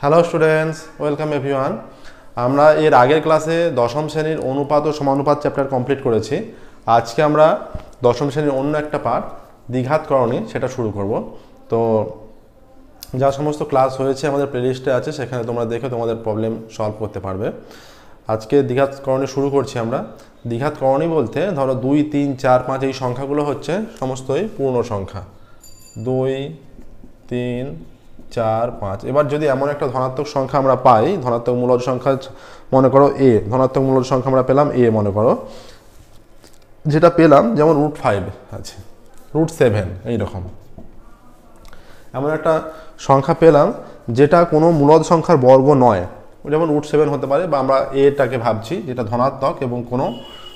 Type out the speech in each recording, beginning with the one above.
Hello students, welcome everyone. আমরা এর আগের ক্লাসে দশম শ্রেণীর অনুপাত ও সমানুপাত চ্যাপ্টার কমপ্লিট করেছি। আজকে আমরা দশম শ্রেণীর অন্য একটা পার্ট দ্বিঘাতকরণী সেটা শুরু করব। তো যা সমস্ত ক্লাস হয়েছে আমাদের প্লেলিস্টে আছে, সেখানে তোমরা দেখে তোমাদের প্রবলেম সলভ করতে পারবে। আজকে দ্বিঘাতকরণী শুরু করছি আমরা। দ্বিঘাতকরণী বলতে ধরো 2, 3, 4, 5 এই সংখ্যাগুলো হচ্ছে সমস্তই পূর্ণ সংখ্যা। 2, 3, 4, 5। এবার যদি এমন একটা ধনাত্মক সংখ্যা আমরা পাই, ধনাত্মক মূলদ সংখ্যা মনে করো a, ধনাত্মক মূলদ সংখ্যা আমরা পেলাম a মনে করো, যেটা পেলাম যেমন √5 আছে, √7 এইরকম এমন একটা সংখ্যা পেলাম যেটা কোনো মূলদ সংখ্যার বর্গ নয়, যেমন √7 হতে পারে, বা আমরা এটাকে ভাবছি যেটা ধনাত্মক এবং কোনো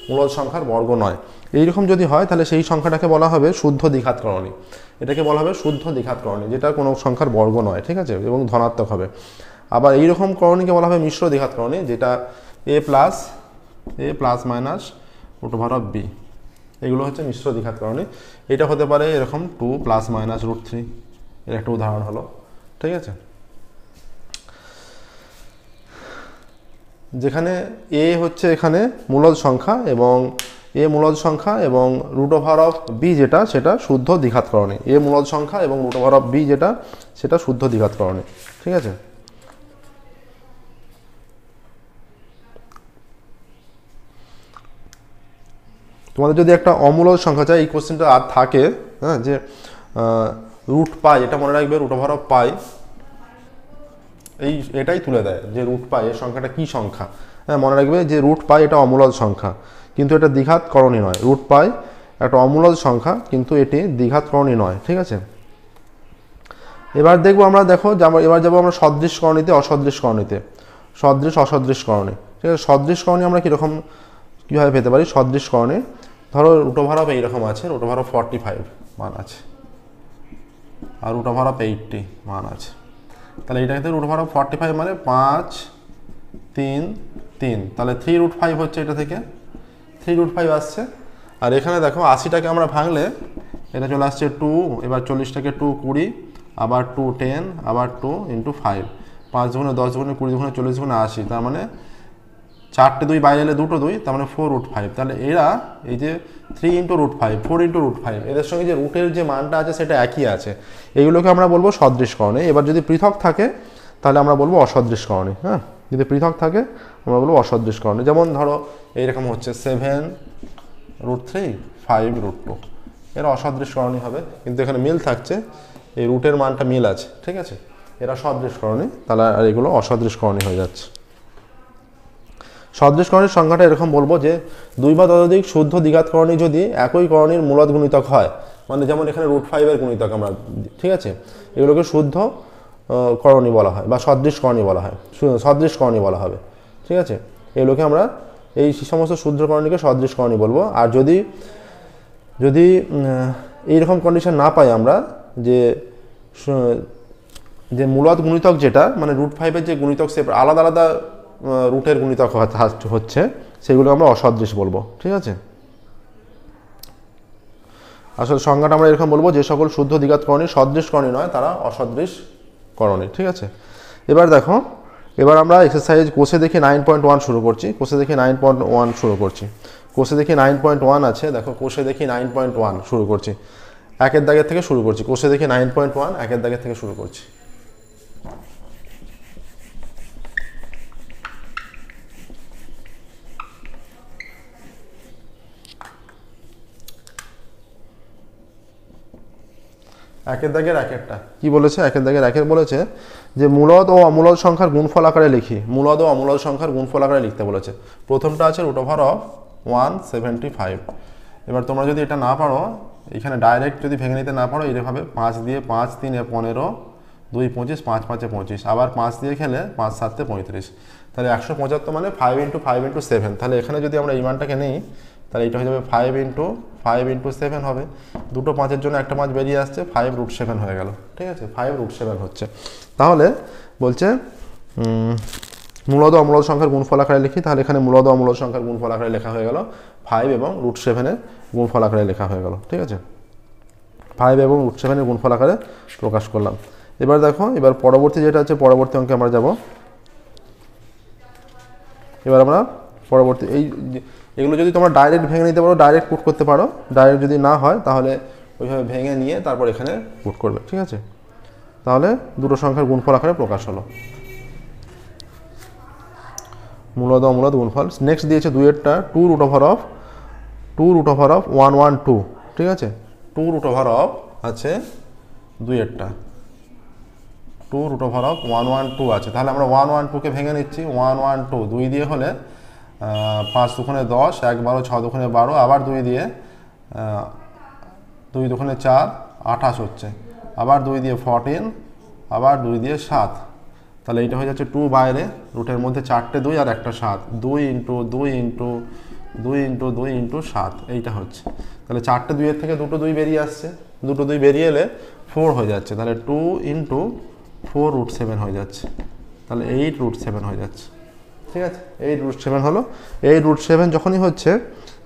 মূলদ সংখ্যার বর্গ নয়। এইরকম যদি হয় তাহলে সেই সংখ্যাটাকে বলা হবে শুদ্ধ দ্বিঘাতকরণী। এটাকে বলা হবে শুদ্ধ দ্বিঘাতকরণী, যেটা কোনো সংখ্যার বর্গ নয়, ঠিক আছে, এবং ধনাত্মক হবে। আবার এইরকম করণীকে বলা হবে মিশ্র দ্বিঘাতকরণী, যেটা a প্লাস মাইনাস √b, এগুলো হচ্ছে মিশ্র দ্বিঘাতকরণী। এটা হতে পারে এরকম 2 + - √3, এর একটা উদাহরণ হলো, ঠিক আছে। যেখানে a হচ্ছে এখানে মূলদ সংখ্যা এবং a মূলদ সংখ্যা এবং √b যেটা সেটা শুদ্ধ দ্বিঘাতকরণী। a মূলদ সংখ্যা এবং √b যেটা সেটা শুদ্ধ দ্বিঘাতকরণী, ঠিক আছে। তোমাদের যদি একটা অমূলদ সংখ্যা চাই, এই কোশ্চেনটা আর থাকে, হ্যাঁ, যে √π, এটা মনে রাখবে, √π এটাই তুলে দেয় যে √π এর সংখ্যাটা কি সংখ্যা। হ্যাঁ, মনে রাখবে যে √π এটা অমূলদ সংখ্যা, কিন্তু এটা দ্বিঘাতকরণী নয়। √π একটা অমূলদ সংখ্যা, কিন্তু এটি দ্বিঘাতকরণী নয়, ঠিক আছে। এবার দেখবো আমরা, দেখো এবার যাবো আমরা সদৃশকরণীতে, অসদৃশকরণীতে। অসদৃশকরণী, ঠিক আছে। সদৃশকরণী আমরা কীভাবে পেতে পারি? সদৃশকরণী ধরো √π এইরকম আছে, √π 45 মান আছে, আর √π 80 মান আছে। তাহলে এটা ক্ষেত্রে √π 45 মানে 5, 3, 3, তাহলে 3√5 হচ্ছে, এটা থেকে 3√5 আসছে। আর এখানে দেখো 80টাকে আমরা ভাঙলে এটা চলে আসছে 2, এবার 40টাকে 2, 20, আবার 2, 10, আবার 2 × 5, 5 × 10, 20, 40, 80, তার মানে 4টে 2 বাইরে এলে 2টো 2, তার মানে 4√5। তাহলে এরা এই যে 3 × √5, 4 × √5, এদের সঙ্গে যে রুটের যে মানটা আছে সেটা একই আছে, এইগুলোকে আমরা বলবো সদৃশকরণী। এবার যদি পৃথক থাকে তাহলে আমরা বলবো অসদৃশকরণী। হ্যাঁ, যদি পৃথক থাকে আমরা বলবো অসদৃশকরণী। যেমন ধরো এইরকম হচ্ছে 7√3, 5√2, এরা অসদৃশকরণী হবে, কিন্তু এখানে মিল থাকছে, এই রুটের মানটা মিল আছে, ঠিক আছে, এরা সদৃশকরণী, তাহলে আর এগুলো অসদৃশকরণী হয়ে যাচ্ছে। সদৃশকরণীর সংখ্যাটা এরকম বলবো যে 2 বা ততোধিক শুদ্ধ দ্বিঘাতকরণী যদি একই করণীর মূলদ গুণিতক হয়, মানে যেমন এখানে √5 এর গুণিতক আমরা, ঠিক আছে, এগুলোকে শুদ্ধ করণী বলা হয় বা সদৃশকরণী বলা হয়, সদৃশকরণী বলা হবে, ঠিক আছে। এগুলোকে আমরা এই সমস্ত শুদ্ধ করণীকে সদৃশকরণী বলবো। আর যদি এইরকম কন্ডিশন না পাই আমরা, যে মূলদ গুণিতক যেটা মানে √5 এর যে গুণিতক সে আলাদা আলাদা রুটের গুণিতক হচ্ছে, সেগুলো আমরা অসদৃশ বলবো, ঠিক আছে। আসলে সংজ্ঞাটা আমরা এরকম বলবো, যে সকল শুদ্ধ দ্বিঘাতকরণী সদৃশকরণী নয় তারা অসদৃশকরণী, ঠিক আছে। এবার দেখো, এবার আমরা এক্সারসাইজ কোষে দেখি 9.1 শুরু করছি। কোষে দেখি 9.1 আছে, দেখো কোষে দেখি 9.1 শুরু করছি, একের দাগের থেকে শুরু করছি। কোষে দেখি 9.1 একের দাগের থেকে শুরু করছি। একের দাগের একেরটা কি বলেছে? একের দাগের একের বলেছে যে মূলদ ও অমূলদ সংখ্যার গুণফল আকারে লিখি। মূলদ ও অমূলদ সংখ্যার গুণফল আকারে লিখতে বলেছে। প্রথমটা আছে √175। এবার তোমরা যদি এটা না পারো, এখানে ডাইরেক্ট যদি ভেঙে নিতে না পারো, এইভাবে 5 দিয়ে 5 × 3 = 15, 2 × 25, 5 × 5 = 25, আবার 5 দিয়ে খেলে 5 × 7 = 35, তাহলে 175 মানে 5 × 5 × 7। তাহলে এখানে যদি আমরা এই মানটাকে নিই, তাহলে এটা হয়ে যাবে 5 × 5 × 7 হবে। দুটো 5-এর জন্য একটা 5 বেরিয়ে আসছে, 5√7 হয়ে গেল, ঠিক আছে, 5√7 হচ্ছে। তাহলে বলছে মূলদ ও অমূলদ সংখ্যার গুণফল আকারে লিখি, তাহলে এখানে মূলদ ও অমূলদ সংখ্যার গুণফল আকারে লেখা হয়ে গেল 5 এবং √7 এর গুণফল আকারে লেখা হয়ে গেল, ঠিক আছে। 5 এবং √7 এর গুণফল আকারে প্রকাশ করলাম। এবার দেখো, এবার পরবর্তী যেটা আছে, পরবর্তী অঙ্কে আমরা যাব। এবার আমরা পরবর্তী এগুলো যদি তোমরা ডাইরেক্ট ভেঙে নিতে পারো, ডাইরেক্ট পুট করতে পারো। ডাইরেক্ট যদি না হয় তাহলে ওইভাবে ভেঙে নিয়ে তারপর এখানে পুট করবে, ঠিক আছে? তাহলে দুটো সংখ্যার গুণফল আকারে প্রকাশ হলো, মূলদ অমূলদ গুণফল। নেক্সট দিয়েছে দুইয়েরটা, 2 root over of 112, ঠিক আছে? 2 root over of আছে দুইয়েরটা, 2 root over of 112 আছে। তাহলে আমরা 112কে ভেঙে নিচ্ছি। 112 2 দিয়ে হলে 5 দুগুণে 10, 1 12, 6 দুগুণে 12, আবার 2 দিয়ে 2 দুগুণে 4, 28 হচ্ছে, আবার 2 দিয়ে 14, আবার 2 দিয়ে 7। তাহলে এইটা হয়ে যাচ্ছে 2 বাইরে, রুটের মধ্যে 4টে 2 আর একটা 7, 2 ইন্টু 2 ইন্টু 2 ইন্টু 2 ইন্টু 7, এইটা হচ্ছে। তাহলে 4টে 2-এর থেকে দুটো 2 বেরিয়ে আসছে, দুটো 2 বেরিয়ে এলে 4 হয়ে যাচ্ছে। তাহলে 2 ইন্টু 4 √7 হয়ে যাচ্ছে, তাহলে 8 √7 হয়ে যাচ্ছে, ঠিক আছে? 8 √7 হলো। 8 √7 যখনই হচ্ছে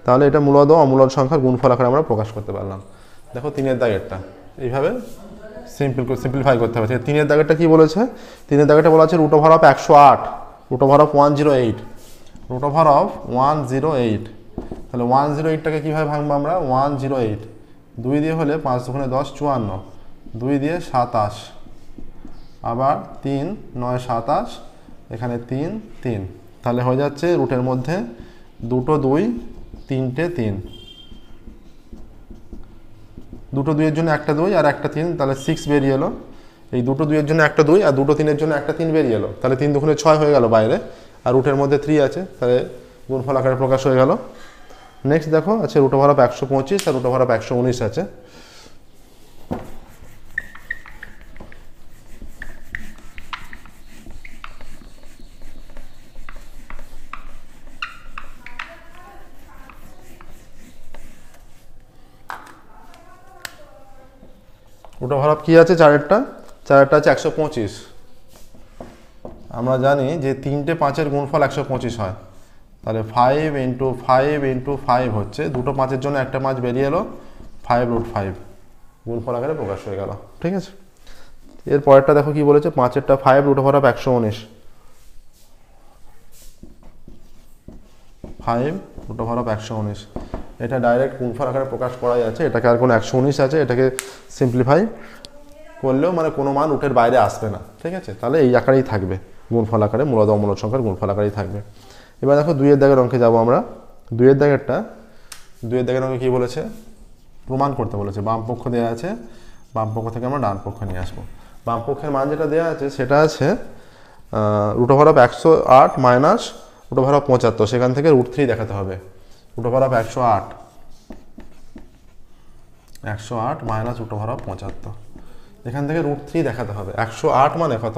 তাহলে এটা মূলদ ও অমূলদ সংখ্যার গুণফল আকারে আমরা প্রকাশ করতে পারলাম। দেখো 3-এর দাগেরটা এইভাবে সিম্পলিফাই করতে হবে। 3-এর দাগেরটা কি বলেছে? 3-এর দাগেরটা বলা আছে √108, √108, 108। তাহলে 108টাকে কীভাবে ভাঙবো আমরা? 108 2 দিয়ে হলে 5 দুগুণে 10, 54, 2 দিয়ে 27, আবার 3 9 27, এখানে 3 3। তাহলে হয়ে যাচ্ছে রুটের মধ্যে দুটো 2, 3টে 3, দুটো 2-এর জন্য একটা 2 আর একটা 3, তাহলে 6 বেরিয়ে এলো। এই দুটো 2-এর জন্য একটা 2 আর দুটো 3-এর জন্য একটা 3 বেরিয়ে এলো, তাহলে 3 দুগুণে 6 হয়ে গেল বাইরে, আর রুটের মধ্যে 3 আছে, তাহলে গুণফল আকারে প্রকাশ হয়ে গেল। নেক্সট দেখো আছে √125 আর √119 আছে। √1 কি আছে? 4-এরটা আছে 125। আমরা জানি যে 3টে 5-এর গুণফল 125 হয়, তাহলে 5 ইন্টু 5 ইন্টু 5 হচ্ছে, দুটো 5-এর জন্য একটা 5 বেরিয়ে এলো, 5 √5 গুণফল আকারে প্রকাশ হয়ে গেল, ঠিক আছে? এর পরেরটা দেখো কি বলেছে, 5-এরটা 5 √119, 5 √119। এটা ডাইরেক্ট গুণফল আকারে প্রকাশ করাই আছে, এটাকে আর কোনো 119 আছে, এটাকে সিম্পলিফাই করলেও মানে কোনো মান রুটের বাইরে আসবে না, ঠিক আছে? তাহলে এই আকারেই থাকবে গুণফল আকারে, মূলদ অমূলদ সংখ্যার গুণফল আকারেই থাকবে। এবার দেখো 2-এর দাগের অঙ্কে যাব আমরা। 2-এর দাগের অঙ্কে কী বলেছে? প্রমাণ করতে বলেছে। বাম পক্ষ দেওয়া আছে, বাম পক্ষ থেকে আমরা ডান পক্ষ নিয়ে আসবো। বাম পক্ষের মান যেটা দেওয়া আছে সেটা আছে √108 মাইনাস √75, সেখান থেকে √3 দেখাতে হবে। √108 মাইনাস √75, এখান থেকে √3 দেখাতে হবে। 108 মানে কত?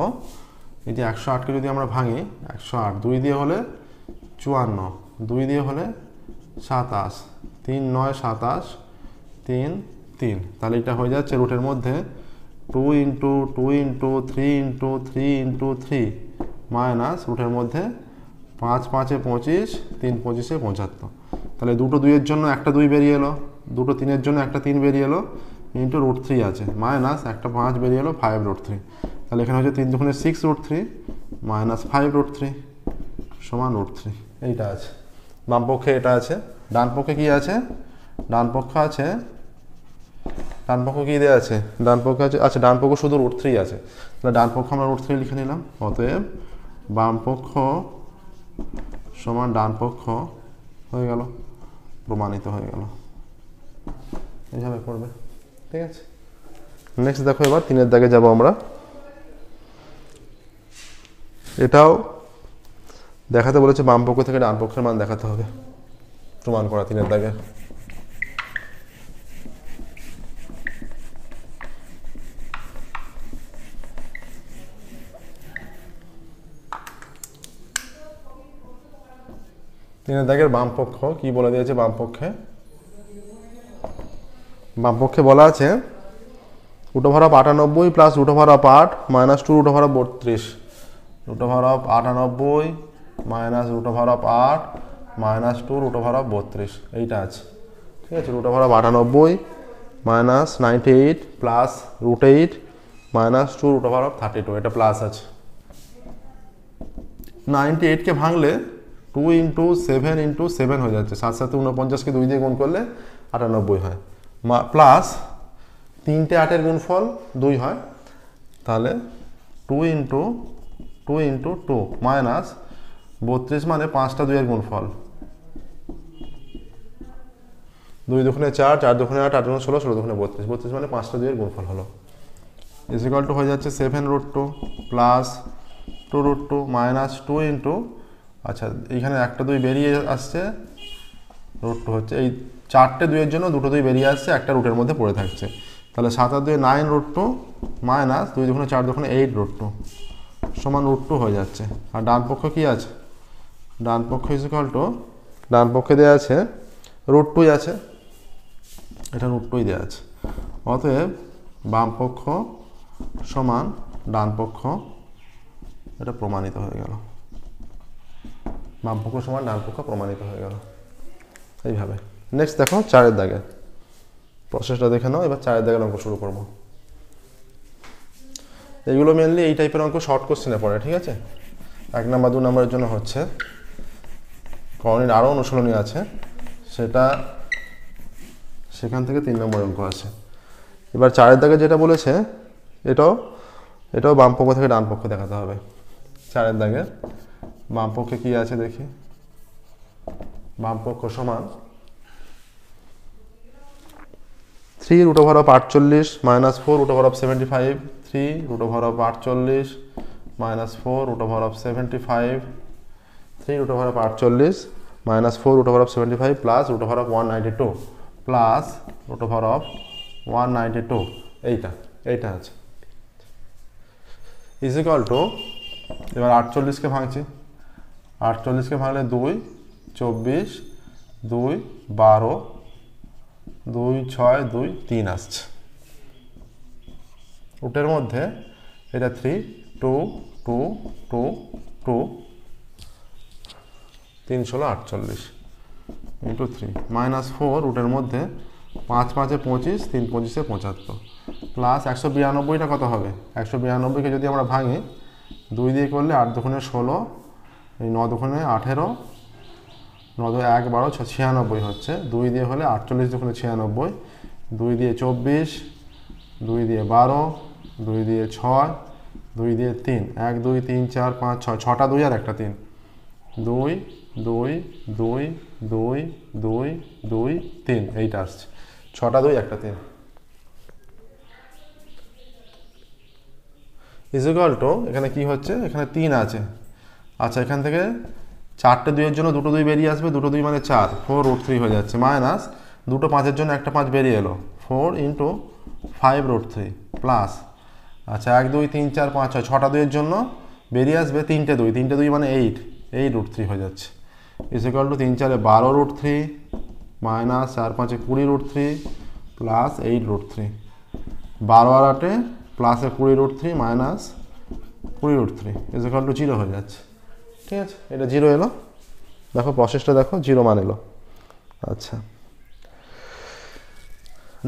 এই যে 108কে যদি আমরা ভাঙি, 108 2 দিয়ে হলে 54, 2 দিয়ে হলে 27, 3 9 27, 3 3, তাহলে এটা হয়ে যাচ্ছে রুটের মধ্যে 2 into 2 into 3 into 3 into 3 minus রুটের মধ্যে 5 5-এ 25, 3 25-এ 75। তাহলে দুটো 2-এর জন্য একটা 2 বেরিয়ে এলো, দুটো 3-এর জন্য একটা 3 বেরিয়ে এলো, ইন্টু √3 আছে, মাইনাস একটা 5 বেরিয়ে এলো, 5 √3। তাহলে এখানে হচ্ছে 3 দুগুণে 6 √3 মাইনাস 5 √3 সমান √3, এইটা আছে। বাম পক্ষে এটা আছে। ডান পক্ষে কি আছে? ডান পক্ষ কি দেওয়া আছে? ডান পক্ষে আছে, আচ্ছা ডান পক্ষ শুধু √3 আছে, তাহলে ডান পক্ষ আমরা √3 লিখে নিলাম। অতএব বাম পক্ষ সমান ডান পক্ষ হয়ে গেল, প্রমাণিত হয়ে গেল। এইভাবে করবে, ঠিক আছে? নেক্সট দেখো, এবার 3-এর দাগে যাব আমরা। এটাও দেখাতে বলেছে, বাম পক্ষ থেকে ডান পক্ষের মান দেখাতে হবে, প্রমাণ করা 3-এর দাগে। তিনের দাগের বাম পক্ষ কি বলে দিয়েছে? বাম পক্ষে বলা আছে √98 প্লাস √8 মাইনাস 2 √32, √98 মাইনাস √8 মাইনাস 2 √32, এইটা আছে, ঠিক আছে? √98 minus 98 plus √8 minus 2 root over of 32, এটা প্লাস আছে। 98কে ভাঙলে 2 ইন্টু 7 ইন্টু 7 হয়ে যাচ্ছে, 7 7 49কে 2 দিয়ে গুণ করলে 98 হয়, প্লাস 3টে 8-এর গুণফল 2 হয়, তাহলে 2 ইন্টু 2 মাইনাস 32 মানে 5টা 2-এর গুণফল, 2 দুগুণে 4, 4 দুগুণে 8, 8 দুগুণে 16, 16 দুগুণে 32, 32 মানে 5টা 2-এর গুণফল হলো। ইকুয়াল টু হয়ে যাচ্ছে 7 root 2 plus 2 root 2 minus 2 into, আচ্ছা এইখানে একটা 2 বেরিয়ে আসছে, রুট 2 হচ্ছে, এই 4টে 2-এর জন্য 2টো 2 বেরিয়ে আসছে, একটা রুটের মধ্যে পড়ে থাকছে, তাহলে 7 আর 2 9 রুট 2 মাইনাস 2 দুগুণে 4 দুগুণে 8 রুট 2 সমান রুট 2 হয়ে যাচ্ছে। আর ডান পক্ষ কি আছে, ডান পক্ষ ইকুয়াল টু, ডান পক্ষে দেওয়া আছে রুট 2 আছে, এটা রুট 2 দেওয়া আছে, অতএব বাম পক্ষ সমান ডান পক্ষ, এটা প্রমাণিত হয়ে গেল, বাম পক্ষ সমান ডান পক্ষ প্রমাণিত হয়ে গেল এইভাবে। নেক্সট দেখো 4-এর দাগে, প্রসেসটা দেখে নাও। এবার 4-এর দাগের অঙ্ক শুরু করব। এইগুলো মেনলি এই টাইপের অঙ্ক শর্ট কোশ্চেনে পড়ে, ঠিক আছে। 1 নাম্বার 2 নাম্বারের জন্য হচ্ছে, করণীর আরও অনুশীলনী আছে, সেটা সেখান থেকে 3 নম্বর অঙ্ক আছে। এবার 4-এর দাগে যেটা বলেছে, এটাও বাম পক্ষ থেকে ডান পক্ষ দেখাতে হবে। 4-এর দাগে বাম পক্ষে কি আছে দেখি, বাম পক্ষ সমান 3 root over of 48 minus 4 root over of 75, 3 root over of 48 minus 4 root over of 75, 3 root over of 48 minus 4 root over of 75 plus root over of 192 plus root over of 192, এইটা আছে ইজ ইকুয়াল টু, এবার 48কে ভাঙছি, 48কে ভাঙলে 2 24 2 12 2 6 2 3 আসছে, রুটের মধ্যে এটা 3 2 2 2 2 3 16 48 into 3 minus 4 রুটের মধ্যে 5 5-এ 25 3 25-এ 75 প্লাস 192টা কত হবে, 192কে যদি আমরা ভাঙি 2 দিয়ে করলে 8 দুগুণে 16, এই 9 দুগুণে 18, 9 2 1 12 96 হচ্ছে, 2 দিয়ে হলে 48 দুগুণে 96, 2 দিয়ে 24, 2 দিয়ে 12, 2 দিয়ে 6, 2 দিয়ে 3, 1 2 3 4 5 6, 6টা 2 আর একটা 3, 2 2 2 2 2 2 3, এইটা আসছে, 6টা 2 একটা 3 ইজ ইকুয়াল টু, এখানে কি হচ্ছে, এখানে 3 আছে, আচ্ছা এখান থেকে 4টে 2-এর জন্য 2টো 2 বেরিয়ে আসবে, 2টো 2 মানে 4, 4 রুট 3 হয়ে যাচ্ছে, মাইনাস 2টো 5-এর জন্য একটা 5 বেরিয়ে এলো, 4 ইন্টু 5 রুট 3 প্লাস, আচ্ছা 1 2 3 4 5 6, 6টা 2-এর জন্য বেরিয়ে আসবে 3টে 2, 3টে 2 মানে 8 রুট 3 হয়ে যাচ্ছে, ইজ ইকুয়াল টু 3 4-এ 12 রুট 3 মাইনাস 4 5-এ 20 রুট 3 প্লাস 8 রুট 3, 12 আর 8-এ প্লাসে 20 root 3 minus 20 root 3 is equal to 0 হয়ে যাচ্ছে, ঠিক আছে। এটা 0 এলো, দেখো প্রসেসটা দেখো, 0 মান এলো। আচ্ছা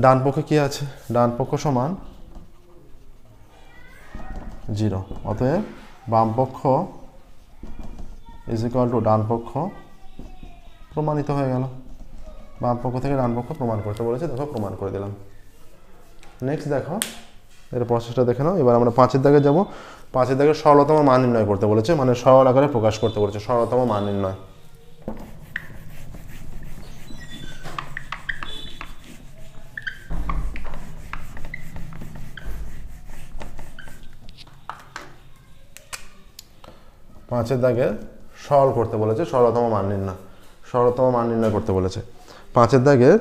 ডান পক্ষে কি আছে, ডান পক্ষ সমান 0, অতএব বাম পক্ষ ইজ ইকুয়াল টু ডান পক্ষ প্রমাণিত হয়ে গেল। বাম পক্ষ থেকে ডান পক্ষ প্রমাণ করতে বলেছে, দেখো প্রমাণ করে দিলাম। নেক্সট দেখো এর প্রসেসটা দেখে নাও। এবার আমরা 5-এর দাগে যাব। 5-এর দাগে সরলতম মান নির্ণয় করতে বলেছে, মানে সরল আকারে প্রকাশ করতে বলেছে, সরলতম মান নির্ণয়। পাঁচের দাগে সরল করতে বলেছে, সরলতম মান নির্ণয় করতে বলেছে। 5-এর দাগে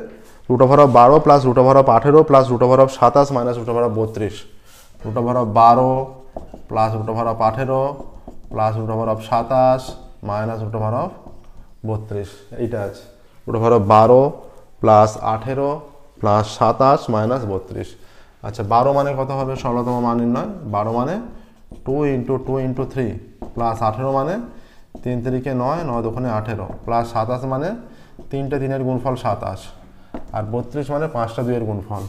root over of 12 plus root over of 18 plus root over of 27 minus root over of 32, root over of 12 plus root over of 18 plus root over of 27 minus root over of 32, এইটা আছে। Root over of 12 plus 18 plus 27 minus 32। আচ্ছা 12 মানে কত হবে সরলতম মান নির্ণয়? 12 মানে 2 into 2 into 3 plus 18 মানে 3 3-কে 9, 9 2-নে 18 প্লাস 27 মানে 3টে 3-এর গুণফল 27 আর 32 মানে 5টা 2-এর গুণফল।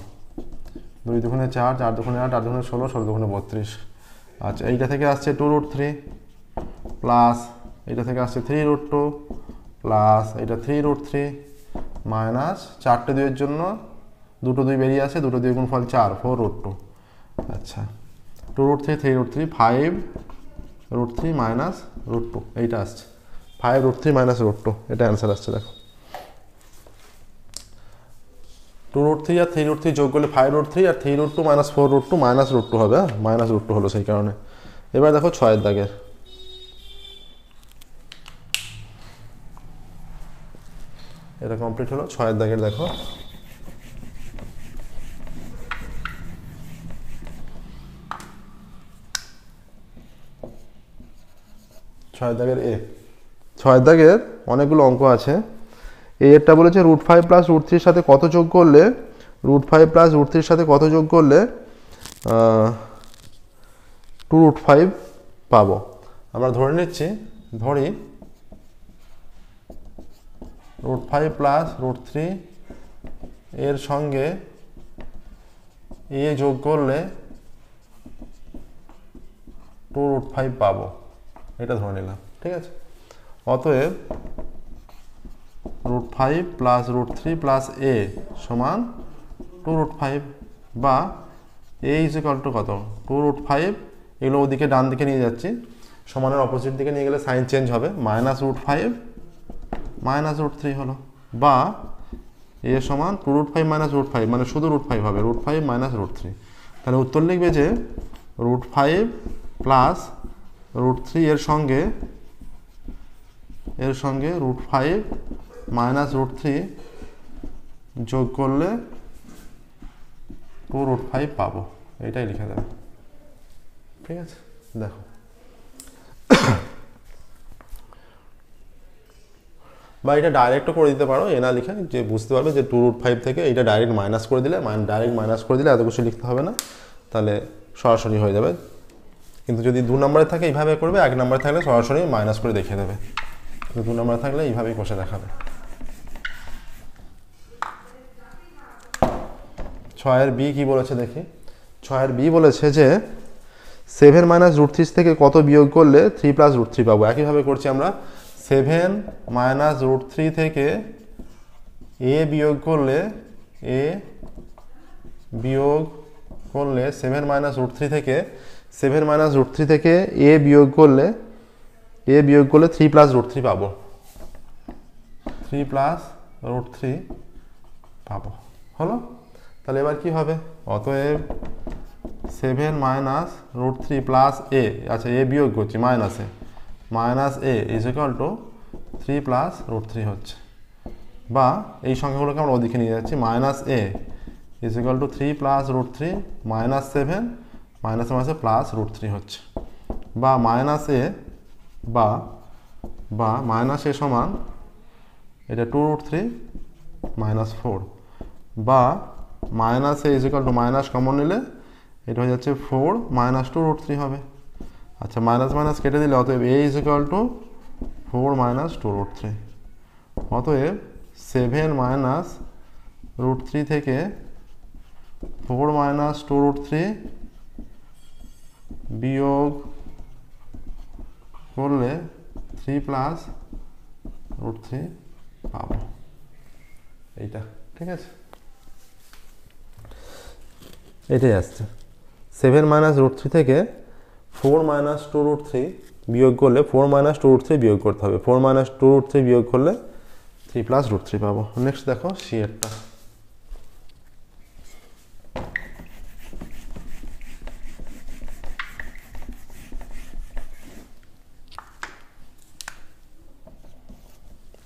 2 দুগুণে 4, 4 দুগুণে 8, 8 দুগুণে 16, 16 দুগুণে 32। আচ্ছা এইটা থেকে আসছে 2√3 প্লাস এইটা থেকে আসছে 3√2 প্লাস এটা 3√3 মাইনাস 4টে 2-এর জন্য 2টো 2 বেরিয়ে আসে, 2টো 2 গুণফল 4, 4√2। আচ্ছা 2√3, 3√3, 5√3 মাইনাস √2 এইটা আসছে, 5√3 মাইনাস √2 এটা অ্যান্সার আসছে। দেখো 2√3 আর 3√3 যোগ করলে 5√3 আর 3√2 মাইনাস 4√2 মাইনাস √2 হবে, মাইনাস √2 হলো সেই কারণে। এবার দেখো 6 দাগের, এটা কমপ্লিট হলো। 6 দাগের দেখো, ছয় দাগের অনেকগুলো অঙ্ক আছে। এরটা বলেছে √5 প্লাস √3 সাথে কত যোগ করলে, √5 প্লাস √3 সাথে কত যোগ করলে 2√5 পাবো। আমরা ধরে নিচ্ছি, ধরি √5 প্লাস √3 এর সঙ্গে এ যোগ করলে 2√5 পাবো, এটা ধরে নিলাম। ঠিক আছে, অতএব √5 প্লাস √3 প্লাস এ সমান 2√5 বা এ ইজ ইকুয়াল টু কত, 2√5। এগুলো ওদিকে ডান দিকে নিয়ে যাচ্ছি, সমানের অপোজিট দিকে নিয়ে গেলে সাইন চেঞ্জ হবে, মাইনাস √5 মাইনাস √3 হলো, বা এ সমান 2√5 মাইনাস √5 মানে শুধু √5 হবে, √5 মাইনাস √3। তাহলে উত্তর লিখবে যে √5 প্লাস √3 এর সঙ্গে √5 মাইনাস √3 যোগ করলে 2√5 পাবো, এটাই লিখে দেবে। ঠিক আছে, দেখো বা এটা ডাইরেক্টও করে দিতে পারো, এ না লিখে, যে বুঝতে পারবে যে 2√5 থেকে এটা ডাইরেক্ট মাইনাস করে দিলে, এত কিছু লিখতে হবে না, তাহলে সরাসরি হয়ে যাবে। কিন্তু যদি 2 নম্বরে থাকে এইভাবে করবে, 1 নম্বরে থাকলে সরাসরি মাইনাস করে দেখিয়ে দেবে, 2 নম্বরে থাকলে এইভাবেই কষে দেখাবে। 6 বি কি বলেছে দেখি। 6 বি বলেছে যে 7 মাইনাস √3 থেকে কত বিয়োগ করলে 3 প্লাস √3 পাবো। একইভাবে করছি আমরা, 7 মাইনাস √3 থেকে এ বিয়োগ করলে 7 মাইনাস √3 থেকে এ বিয়োগ করলে 3 প্লাস √3 পাবো, 3 প্লাস √3 পাবো। হলো, তাহলে এবার কি হবে, অতএব 7 মাইনাস √3 প্লাস এ, আচ্ছা এ বিয়োগ করছি minus A is equal to 3 plus √3 হচ্ছে, বা এই সংখ্যাগুলোকে আমরা ওদিকে নিয়ে যাচ্ছি, minus A is equal to 3 plus √3 minus 7 মাইনাসে মাইনাসে প্লাস √3 হচ্ছে, বা মাইনাস এ বা মাইনাস এ সমান এটা 2√3 মাইনাস 4, বা minus A is equal two minus common নিলে এটা হয়ে যাচ্ছে 4 মাইনাস 2√3 হবে। আচ্ছা মাইনাস মাইনাস কেটে দিলে অতএব এ ইজ ইকুয়াল টু 4 মাইনাস 2√3। অতএব 7 মাইনাস √3 থেকে 4 মাইনাস 2√3 বিয়োগ করলে 3 প্লাস √3 পাবো, এইটা। ঠিক আছে, এটাই আসছে। 7 মাইনাস √3 থেকে 4 মাইনাস 2√3 বিয়োগ করলে 4 মাইনাস 2√3 বিয়োগ করতে হবে, 4 মাইনাস 2√3 বিয়োগ করলে 3 প্লাস √3 পাবো। নেক্সট দেখো C এরটা,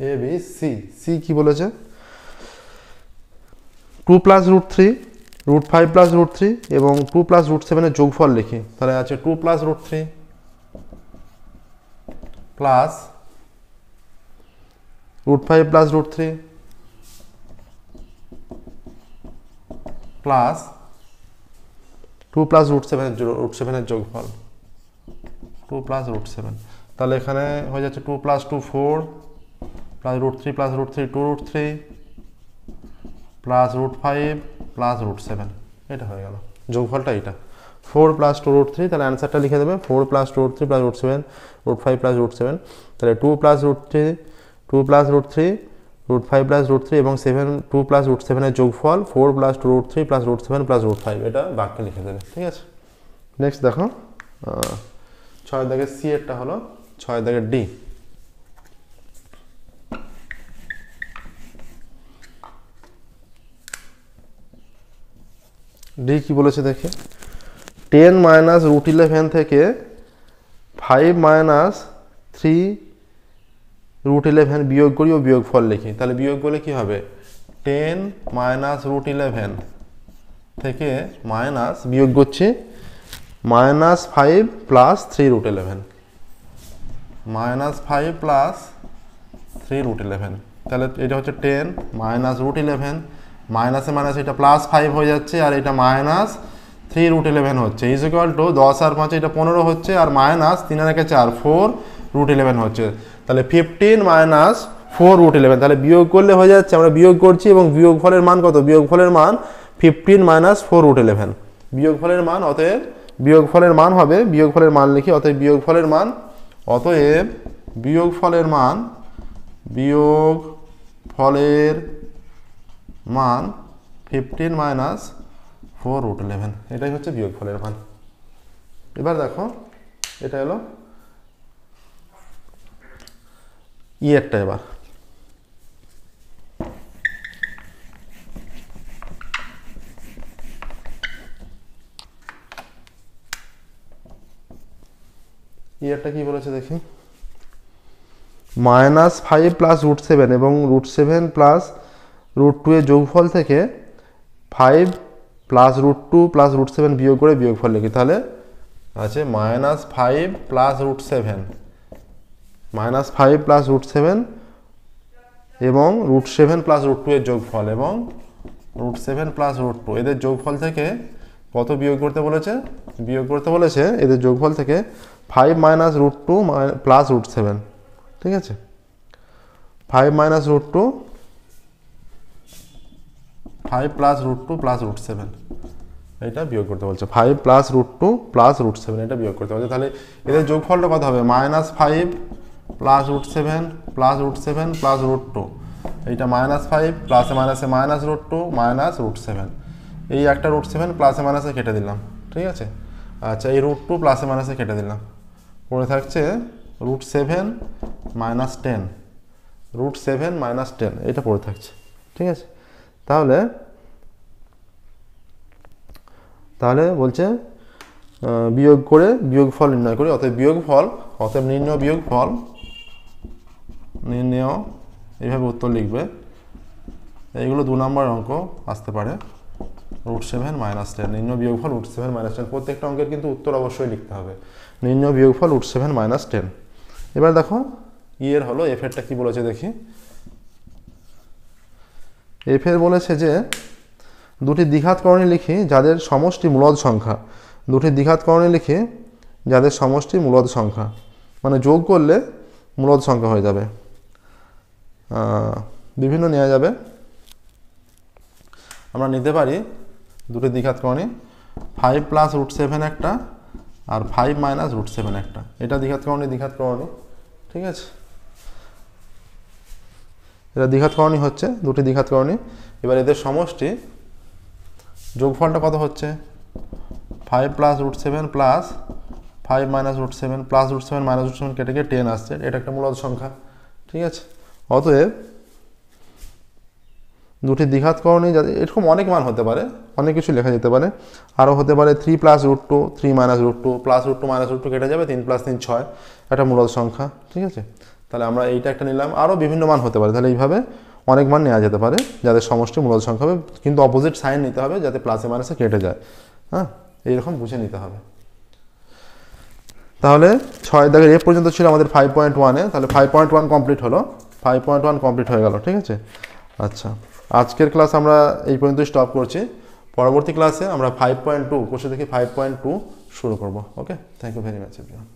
A B C. C কি বলেছে, 2 প্লাস √3 √5 প্লাস √3 এবং 2 প্লাস √7 এর যোগফল লিখি। তাহলে আছে 2 plus √3 plus √5 plus √3 plus 2 plus √7 এর যোগফল, 2 প্লাস √7। তাহলে এখানে হয়ে যাচ্ছে 2 plus 2 4 plus √3 plus √3 2√3 plus √5 plus √7, এটা হয়ে গেল যোগফলটা এটা 4 + 2√3, তাহলে অ্যান্সারটা লিখে দেবে 4 + 2√3 + √7 √5 + √7, তাহলে 2 + √3 2 + √3 √5 + √3 এবং 2 + √7 এর যোগফল 4 + 2√3 + √7 + √5, এটা বাক্যে লিখে দেবে। ঠিক আছে, নেক্সট দেখো 6 দাগের সি এরটা হলো 6 দাগের ডি। ডি কি বলেছে দেখে, 10 - √11 থেকে 5 - 3√11 বিয়োগ করি ও বিয়োগফল লিখি। তাহলে বিয়োগ করলে কি হবে, 10 - √11 থেকে মাইনাস বিয়োগ করছি -5 + 3√11 -5 + 3√11, তাহলে এটা হচ্ছে 10 - √11, মাইনাসে মাইনাস এটা +5 হয়ে যাচ্ছে আর এটা -3√11 হচ্ছে, ইজ ইকুয়াল টু 10 আর 5 এটা 15 হচ্ছে আর -3 আর 1 4 4√11 হচ্ছে। তাহলে 15 - 4√11, তাহলে বিয়োগ করলে হয়ে যাচ্ছে, আমরা বিয়োগ করছি এবং বিয়োগফলের মান কত, বিয়োগফলের মান 15 - 4√11 বিয়োগফলের মান, অতএব বিয়োগফলের মান হবে, বিয়োগফলের মান লিখি, অতএব বিয়োগফলের মান 15 - 4√11, এটাই হচ্ছে বিয়োগফলের মান। এবার দেখো এটা হলো ইয়েরটা। এবার ইয়েরটা কি বলেছে দেখি, -5 + √7 এবং √7 + √2 এর যোগফল থেকে 5 + √2 + √7 বিয়োগ করে বিয়োগফল লিখি। তাহলে আছে -5 + √7 -5 + √7 এবং √7 + √2 এর যোগফল এবং √7 + √2 এদের যোগফল থেকে কত বিয়োগ করতে বলেছে, বিয়োগ করতে বলেছে এদের যোগফল থেকে 5 - √2 + √7। ঠিক আছে, 5 - √2 5 + √2 + √7 এটা বিয়োগ করতে বলছে, 5 + √2 + √7 এটা বিয়োগ করতে বলছে। তাহলে এদের যোগফলটা কত হবে, -5 + √7 + √7 + √2, এইটা -5 প্লাসে মাইনাসে -√2 -√7, এই একটা √7 প্লাসে মাইনাসে কেটে দিলাম। ঠিক আছে, আচ্ছা এই √2 প্লাসে মাইনাসে কেটে দিলাম, পড়ে থাকছে √7 - 10 √7 - 10 এটা পড়ে থাকছে। ঠিক আছে, তাহলে বলছে বিয়োগ করে বিয়োগফল নির্ণয় করি, অতএব নির্ণয় এইভাবে উত্তর লিখবে। এইগুলো 2 নম্বর অঙ্ক আসতে পারে, √7 - 10 নির্ণয় বিয়োগফল √7 - 10, প্রত্যেকটা অঙ্কের কিন্তু উত্তর অবশ্যই লিখতে হবে, নির্ণয় বিয়োগফল √7 - 10। এবার দেখো ইয়ের হলো এফেরটা কি বলেছে দেখি, এফের বলেছে যে দুটি দ্বিঘাত করণী লিখি যাদের সমষ্টি মূলদ সংখ্যা, দুটি দ্বিঘাত করণী লিখি যাদের সমষ্টি মূলদ সংখ্যা, মানে যোগ করলে মূলদ সংখ্যা হয়ে যাবে, বিভিন্ন নেওয়া যাবে। আমরা নিতে পারি দুটি দ্বিঘাত করণী 5 + √7 একটা আর 5 - √7 একটা, এটা দ্বিঘাত করণী। ঠিক আছে, এটা দ্বিঘাত করণী হচ্ছে, দুটি দ্বিঘাত করণী। এবার এদের সমষ্টি যোগফলটা কত হচ্ছে, 5 + √7 + 5 - √7 + √7 - √7 কেটে গিয়ে 10 আসছে, এটা একটা মূলদ সংখ্যা। ঠিক আছে, অতএব দুটি দ্বিঘাত করণী যাতে, এরকম অনেক মান হতে পারে, অনেক কিছু লেখা যেতে পারে, আরও হতে পারে 3 + √2 3 - √2 +√2 - √2 কেটে যাবে, 3 + 3 6 একটা মূলদ সংখ্যা। ঠিক আছে, তাহলে আমরা এইটা একটা নিলাম, আরও বিভিন্ন মান হতে পারে, তাহলে এইভাবে অনেক মান নেওয়া যেতে পারে যাদের সমষ্টি মূলদ সংখ্যা হবে, কিন্তু অপোজিট সাইন নিতে হবে যাতে প্লাসে মাইনাসে কেটে যায়। হ্যাঁ, এইরকম বুঝে নিতে হবে। তাহলে 6 দাগের এ পর্যন্ত ছিল আমাদের 5.1-এ, তাহলে 5.1 কমপ্লিট হলো, 5.1 কমপ্লিট হয়ে গেল। ঠিক আছে, আচ্ছা আজকের ক্লাস আমরা এই পর্যন্ত স্টপ করছি, পরবর্তী ক্লাসে আমরা 5.2 কোর্সে দেখি 5.2 শুরু করব। Okay, thank you very much everyone.